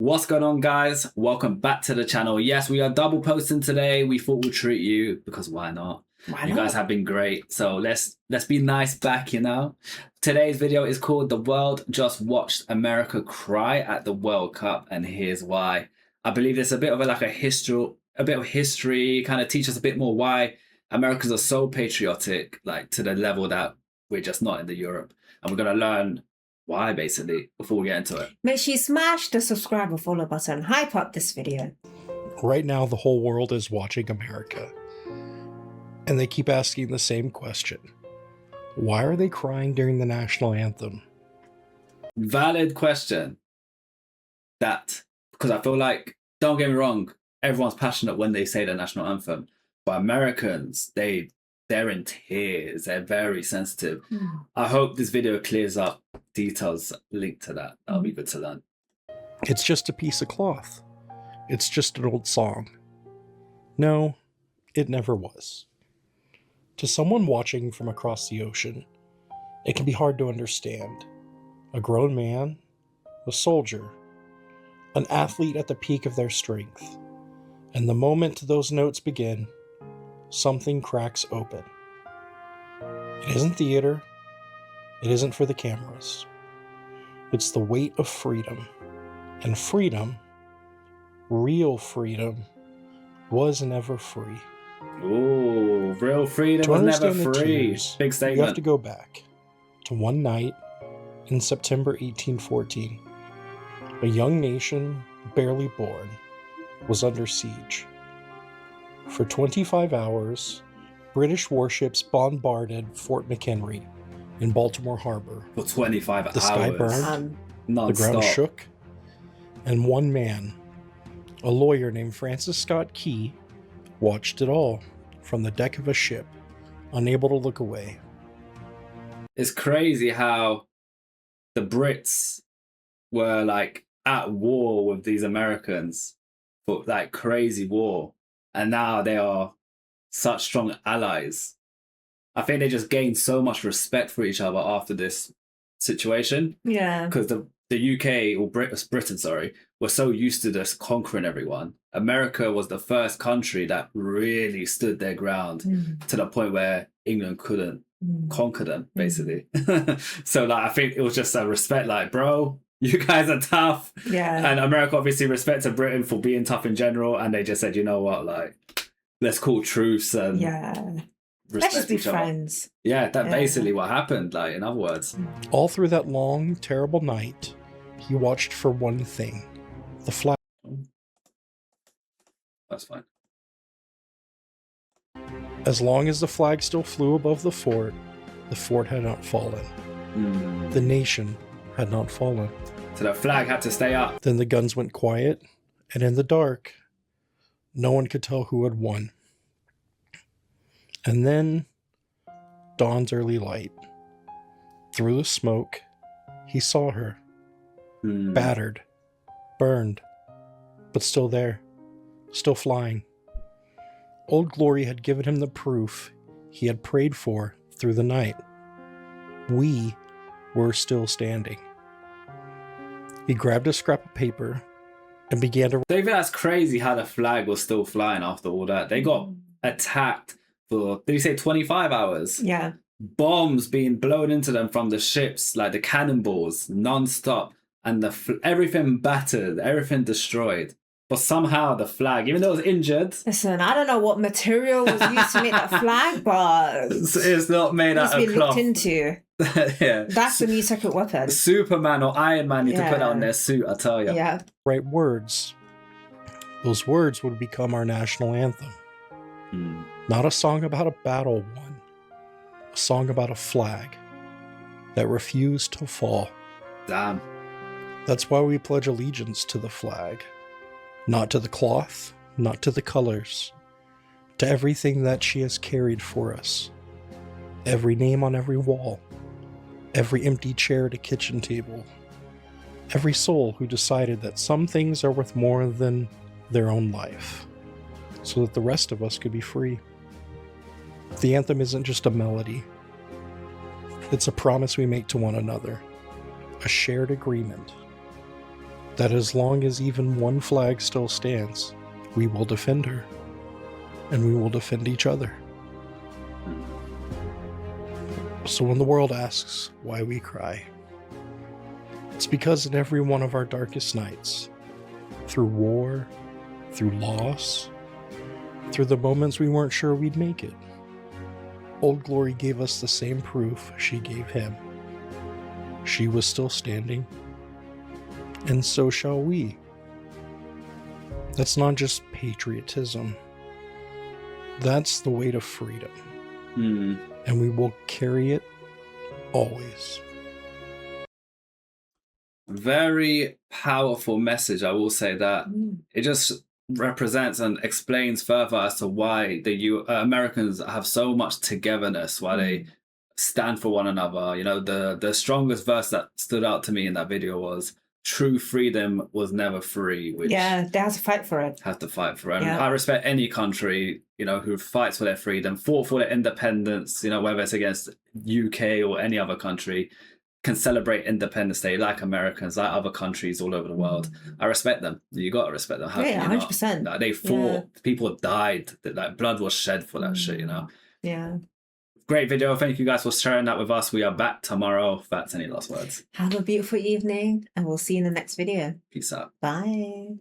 What's going on, guys? Welcome back to the channel. Yes, we are double posting today. We thought we'd treat you because why not? You guys have been great. So let's be nice back, you know? Today's video is called The World Just Watched America Cry at the World Cup, and here's why. I believe it's a bit of a history, kind of teach us a bit more why Americans are so patriotic, like to the level that we're just not in the Europe. And we're gonna learn why, basically, before we get into it. Make sure you smash the subscribe and follow button. Hype up this video. Right now, the whole world is watching America. And they keep asking the same question. Why are they crying during the national anthem? Valid question. Because I feel like, don't get me wrong, everyone's passionate when they say the national anthem. But Americans, they're in tears. They're very sensitive. I hope this video clears up details linked to that. That'll be good to learn. It's just a piece of cloth. It's just an old song. No, it never was. To someone watching from across the ocean, it can be hard to understand. A grown man, a soldier, an athlete at the peak of their strength. And the moment those notes begin, something cracks open. It isn't theater. It isn't for the cameras. It's the weight of freedom. And freedom, real freedom, was never free. Ooh, real freedom was never free. Big statement. You have to go back to one night in September 1814. A young nation, barely born, was under siege. For 25 hours, British warships bombarded Fort McHenry in Baltimore Harbor. For 25 hours. The sky burned, the ground shook, and one man, a lawyer named Francis Scott Key, watched it all from the deck of a ship, unable to look away. It's crazy how the Brits were like at war with these Americans for like crazy war. And now they are such strong allies. I think they just gained so much respect for each other after this situation. Yeah. Because the UK, or Britain, sorry, were so used to just conquering everyone. America was the first country that really stood their ground to the point where England couldn't conquer them, basically. So like, I think it was just a respect, like, bro, you guys are tough. Yeah. And America obviously respected Britain for being tough in general. And they just said, you know what, like, let's call truce and Let's just be each other. friends. Yeah, that's basically what happened, like, in other words. All through that long, terrible night, he watched for one thing. The flag. That's fine. As long as the flag still flew above the fort had not fallen. The nation had not fallen. So the flag had to stay up. Then the guns went quiet, and in the dark, no one could tell who had won. And then, dawn's early light. Through the smoke, he saw her. Battered, burned, but still there, still flying. Old Glory had given him the proof he had prayed for through the night. We were still standing. He grabbed a scrap of paper and began to... David, that's crazy how the flag was still flying after all that. They got attacked for, did you say 25 hours? Yeah. Bombs being blown into them from the ships, like the cannonballs, non-stop. And everything battered, everything destroyed. But somehow the flag, even though it was injured... Listen, I don't know what material was used to make that flag, but... It's not made out of cloth. Looked into. Yeah. That's the new secret weapon. Superman or Iron Man need to put that on their suit, I tell you. Yeah. Right words. Those words would become our national anthem. Not a song about a battle won. A song about a flag that refused to fall. Damn. That's why we pledge allegiance to the flag. Not to the cloth, not to the colors, to everything that she has carried for us. Every name on every wall, every empty chair at a kitchen table, every soul who decided that some things are worth more than their own life, so that the rest of us could be free. The anthem isn't just a melody. It's a promise we make to one another, a shared agreement that as long as even one flag still stands, we will defend her, and we will defend each other. So when the world asks why we cry, it's because in every one of our darkest nights, through war, through loss, through the moments we weren't sure we'd make it, Old Glory gave us the same proof she gave him. She was still standing, and so shall we. That's not just patriotism. That's the weight of freedom. And we will carry it always. Very powerful message. I will say that it just represents and explains further as to why the Americans have so much togetherness, why they stand for one another. You know, the strongest verse that stood out to me in that video was, "True freedom was never free," which they have to fight for it. Have to fight for it. And I respect any country, you know, who fights for their freedom, fought for their independence, you know, whether it's against UK or any other country, can celebrate Independence Day like Americans, like other countries all over the world. I respect them. You got to respect them. Yeah, 100%. Like, they fought. People died. Like, blood was shed for that shit, you know? Yeah. Great video. Thank you guys for sharing that with us. We are back tomorrow. That's any last words. Have a beautiful evening, and we'll see you in the next video. Peace out. Bye.